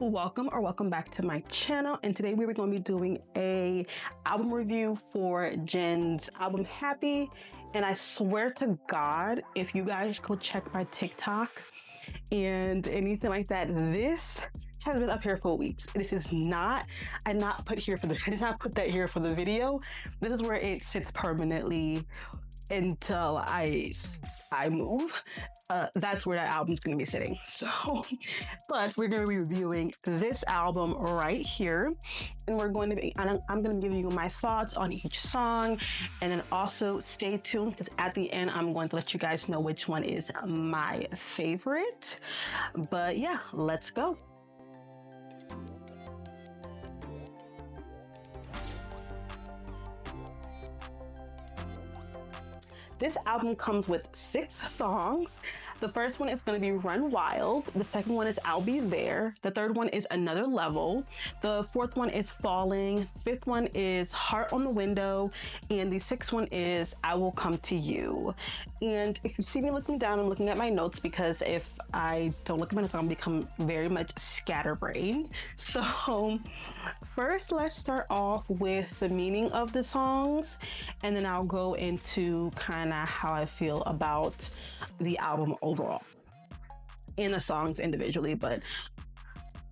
Welcome back to my channel, and today we were going to be doing a album review for Jen's album Happy. And I swear to God, if you guys go check my TikTok and anything like that, this has been up here for weeks. This is not, I did not put that here for the video. This is where it sits permanently until I move. That's where that album's gonna be sitting. So, but we're gonna be reviewing this album right here, and I'm gonna give you my thoughts on each song, and then also stay tuned because at the end I'm going to let you guys know which one is my favorite. But yeah, let's go. This album comes with 6 songs. The first one is going to be Run Wild. The second one is I'll Be There. The third one is Another Level. The fourth one is Falling. Fifth one is Heart on the Window. And the sixth one is I Will Come to You. And if you see me looking down, I'm looking at my notes because if I don't look at my notes, I'm going to become very much scatterbrained. So first, let's start off with the meaning of the songs, and then I'll go into kind of how I feel about the album overall and the songs individually. But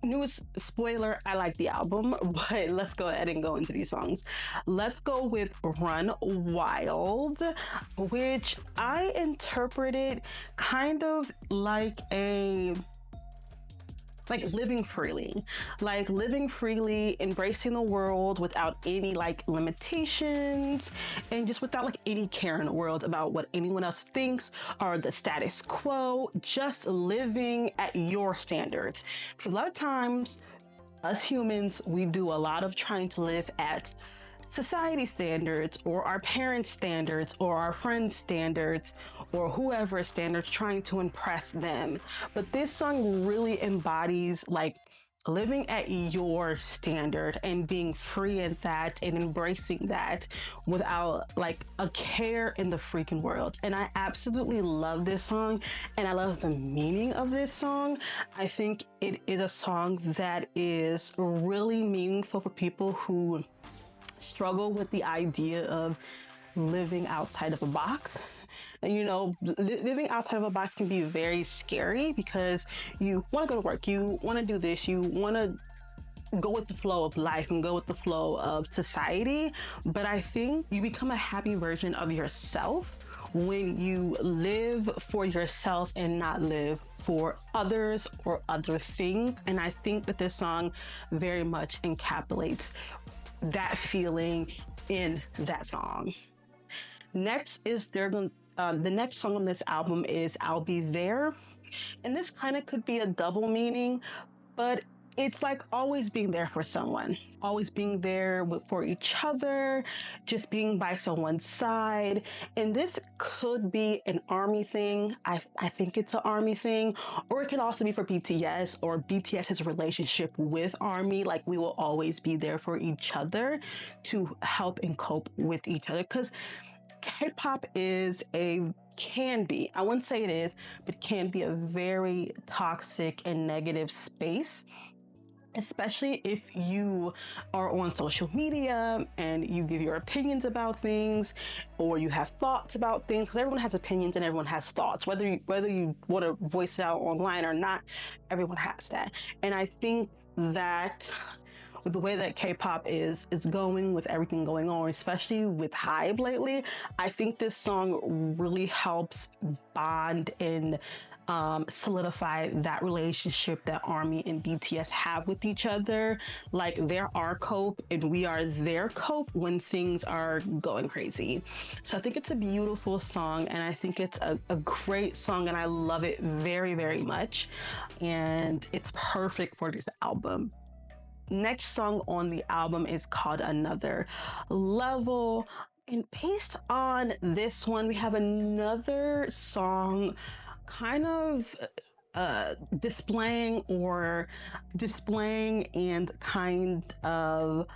newest spoiler, I like the album, but let's go ahead and go into these songs. Let's go with Run Wild, which I interpreted kind of like living freely, embracing the world without any limitations, and just without any care in the world about what anyone else thinks or the status quo, just living at your standards. Because a lot of times us humans, we do a lot of trying to live at society standards or our parents' standards or our friends' standards or whoever's standards, trying to impress them. But this song really embodies living at your standard and being free in that and embracing that without a care in the freaking world. And I absolutely love this song, and I love the meaning of this song. I think it is a song that is really meaningful for people who struggle with the idea of living outside of a box. And living outside of a box can be very scary because you want to go to work, you want to do this, you want to go with the flow of life and go with the flow of society. But I think you become a happy version of yourself when you live for yourself and not live for others or other things. And I think that this song very much encapsulates that feeling in that song. Next is the next song on this album is I'll Be There. And this kind of could be a double meaning, but it's always being there for someone, always being there for each other, just being by someone's side. And this could be an army thing. I think it's an army thing, or it can also be for BTS or BTS's relationship with army. We will always be there for each other to help and cope with each other. Because K-pop can be, I wouldn't say it is, but can be a very toxic and negative space. Especially if you are on social media and you give your opinions about things, or you have thoughts about things, because everyone has opinions and everyone has thoughts. Whether you want to voice it out online or not, everyone has that. And I think that with the way that K-pop is going, with everything going on, especially with HYBE lately, I think this song really helps bond and solidify that relationship that ARMY and BTS have with each other. They're our cope and we are their cope when things are going crazy. So I think it's a beautiful song, and I think it's a great song, and I love it very, very much. And it's perfect for this album. Next song on the album is called Another Level. And based on this one, we have another song kind of displaying and kind of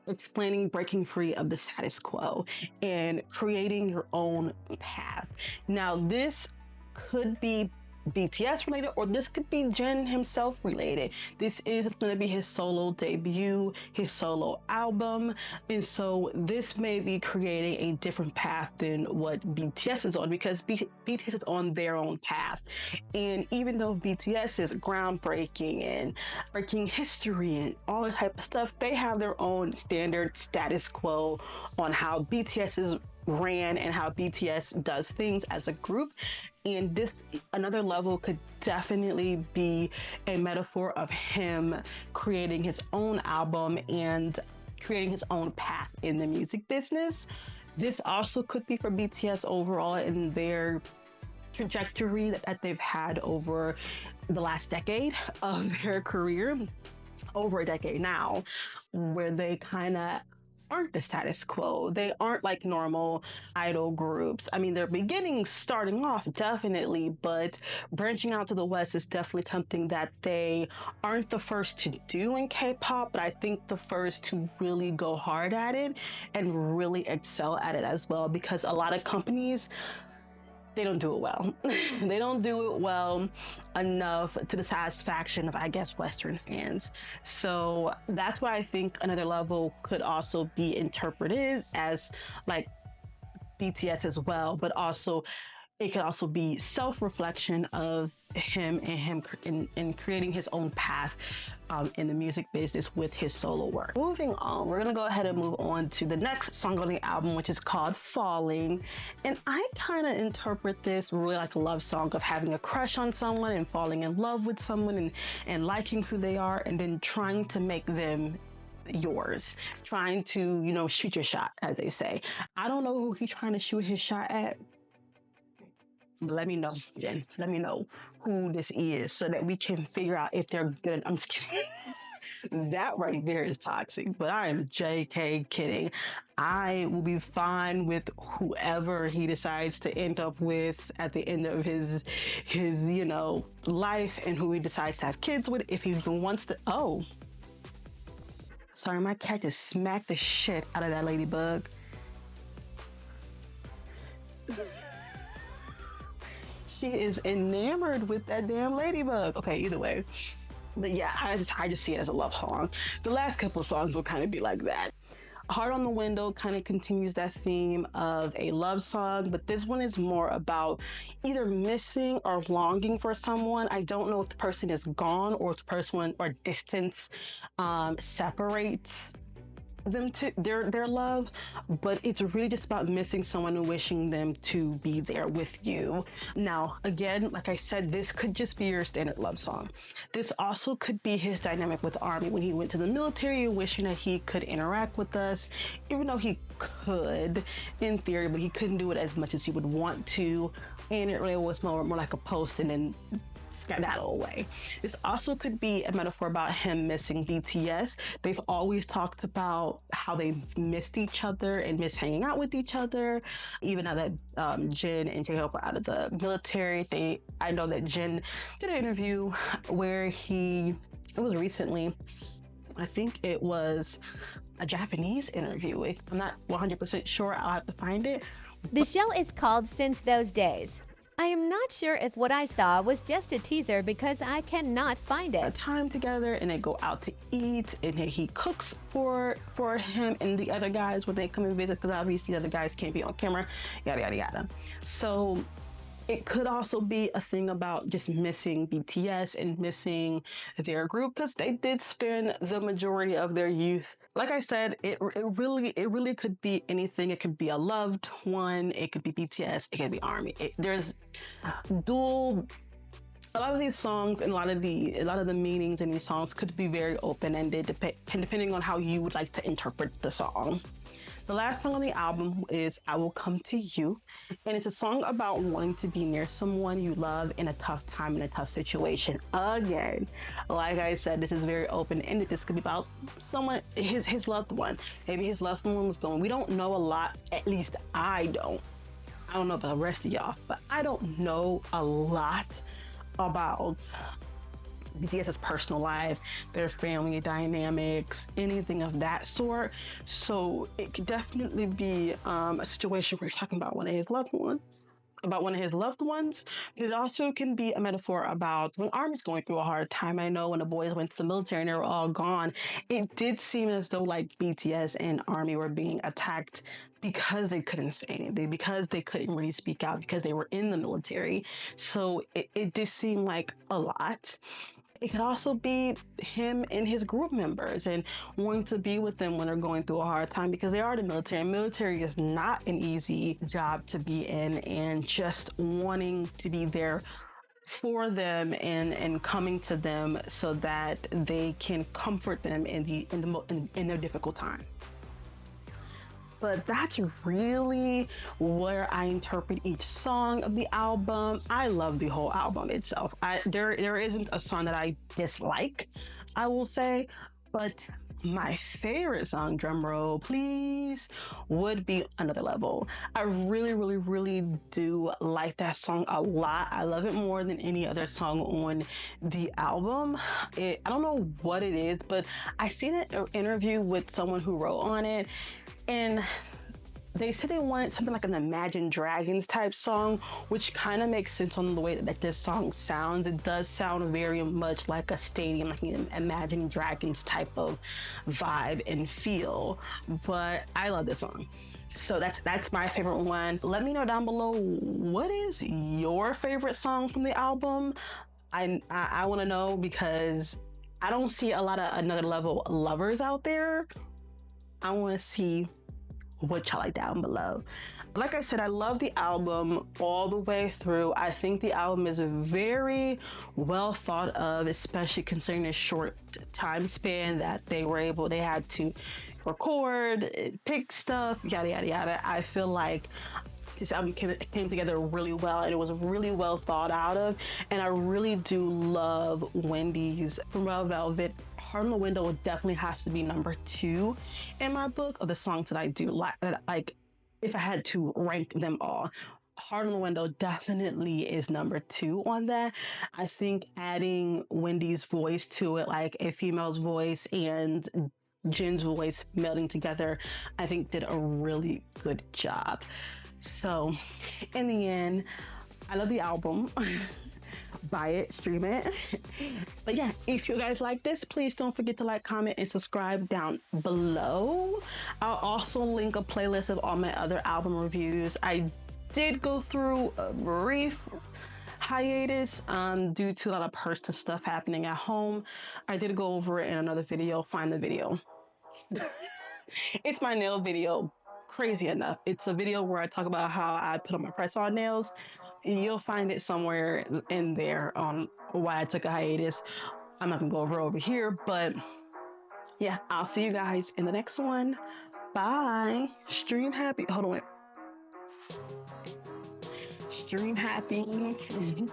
explaining breaking free of the status quo and creating your own path. Now, this could be BTS related, or this could be Jin himself related. This is going to be his solo debut, his solo album, and so this may be creating a different path than what BTS is on, because BTS is on their own path. And even though BTS is groundbreaking and breaking history and all that type of stuff, they have their own standard status quo on how BTS is ran and how BTS does things as a group. And this another level could definitely be a metaphor of him creating his own album and creating his own path in the music business. This also could be for BTS overall in their trajectory that they've had over the last decade of their career, over a decade now, where they kind of aren't the status quo. They aren't like normal idol groups. I mean, they're beginning, starting off definitely, but branching out to the West is definitely something that they aren't the first to do in K-pop, but I think the first to really go hard at it and really excel at it as well, because a lot of companies, they don't do it well. They don't do it well enough to the satisfaction of, I guess, Western fans. So that's why I think another level could also be interpreted as like BTS as well, but also it could also be self-reflection of him in creating his own path in the music business with his solo work. Moving on, we're gonna go ahead and move on to the next song on the album, which is called Falling. And I kind of interpret this really like a love song of having a crush on someone and falling in love with someone and liking who they are and then trying to make them yours, trying to, you know, shoot your shot, as they say. I don't know who he's trying to shoot his shot at. Let me know, Jen. Let me know who this is so that we can figure out if they're good. I'm just kidding. That right there is toxic, but I am JK kidding. I will be fine with whoever he decides to end up with at the end of his you know, life, and who he decides to have kids with, if he even wants to. Oh, sorry, my cat just smacked the shit out of that ladybug. She is enamored with that damn ladybug. Okay, either way. But yeah, I just see it as a love song. The last couple of songs will kind of be like that. Heart on the Window kind of continues that theme of a love song, but this one is more about either missing or longing for someone. I don't know if the person is gone or if the person or distance separates them to their love, but it's really just about missing someone and wishing them to be there with you. Now, again, like I said, this could just be your standard love song. This also could be his dynamic with the Army when he went to the military, wishing that he could interact with us, even though he could in theory, but he couldn't do it as much as he would want to, and it really was more like a post and then skedaddle away. This also could be a metaphor about him missing BTS. They've always talked about how they've missed each other and miss hanging out with each other. Even now that Jin and J-Hope are out of the military, I know that Jin did an interview where it was recently, I think it was a Japanese interview. I'm not 100% sure, I'll have to find it. The show is called Since Those Days. I am not sure if what I saw was just a teaser because I cannot find it. A time together and they go out to eat and he cooks for him and the other guys when they come and visit, because obviously the other guys can't be on camera, yada yada yada. So it could also be a thing about just missing BTS and missing their group, because they did spend the majority of their youth. Like I said, it really could be anything. It could be a loved one. It could be BTS. It could be Army. There's dual. A lot of these songs and a lot of the meanings in these songs could be very open-ended, depending on how you would like to interpret the song. The last song on the album is I Will Come to You, and it's a song about wanting to be near someone you love in a tough time, in a tough situation. Again, like I said, this is very open-ended. This could be about someone, his loved one. Maybe his loved one was gone. We don't know a lot, at least I don't. I don't know about the rest of y'all, but I don't know a lot about BTS's personal life, their family dynamics, anything of that sort. So it could definitely be a situation where he's talking about one of his loved ones. about one of his loved ones, but it also can be a metaphor about when Army's going through a hard time. I know when the boys went to the military and they were all gone, it did seem as though like BTS and Army were being attacked because they couldn't say anything, because they couldn't really speak out, because they were in the military. So it did seem like a lot. It could also be him and his group members and wanting to be with them when they're going through a hard time because they are the military. And military is not an easy job to be in, and just wanting to be there for them and coming to them so that they can comfort them in their difficult time. But that's really where I interpret each song of the album. I love the whole album itself. There isn't a song that I dislike, I will say, but my favorite song, drum roll please, would be Another Level. I really, really, really do like that song a lot. I love it more than any other song on the album. I don't know what it is, but I seen an interview with someone who wrote on it, and they said they wanted something like an Imagine Dragons type song, which kind of makes sense on the way that this song sounds. It does sound very much like a stadium, like an Imagine Dragons type of vibe and feel. But I love this song. So that's my favorite one. Let me know down below, what is your favorite song from the album? I want to know, because I don't see a lot of Another Level lovers out there. I want to see what y'all like down below. Like I said, I love the album all the way through. I think the album is very well thought of, especially considering the short time span that they had to record, pick stuff, yada, yada, yada. I feel like this album came together really well, and it was really well thought out of. And I really do love Wendy's Red Velvet. Heart on the Window definitely has to be number 2 in my book of the songs that I do like. If I had to rank them all, Heart on the Window definitely is number 2 on that. I think adding Wendy's voice to it, like a female's voice and Jin's voice melding together, I think did a really good job. So in the end, I love the album. Buy it, stream it. But yeah, if you guys like this, please don't forget to like, comment, and subscribe down below. I'll also link a playlist of all my other album reviews. I did go through a brief hiatus due to a lot of personal stuff happening at home. I did go over it in another video. Find the video. It's my nail video. Crazy enough, it's a video where I talk about how I put on my press-on nails. You'll find it somewhere in there on why I took a hiatus. I'm not gonna go over here, but yeah, I'll see you guys in the next one. Bye. Stream happy. Hold on, wait. Stream happy.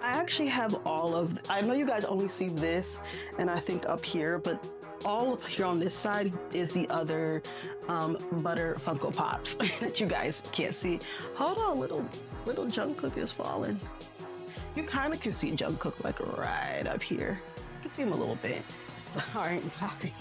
I actually have all of, I know you guys only see this and I think up here, but all up here on this side is the other butter Funko Pops that you guys can't see. Hold on, little Jungkook is falling. You kind of can see Jungkook like right up here. You can see him a little bit. All right, bye.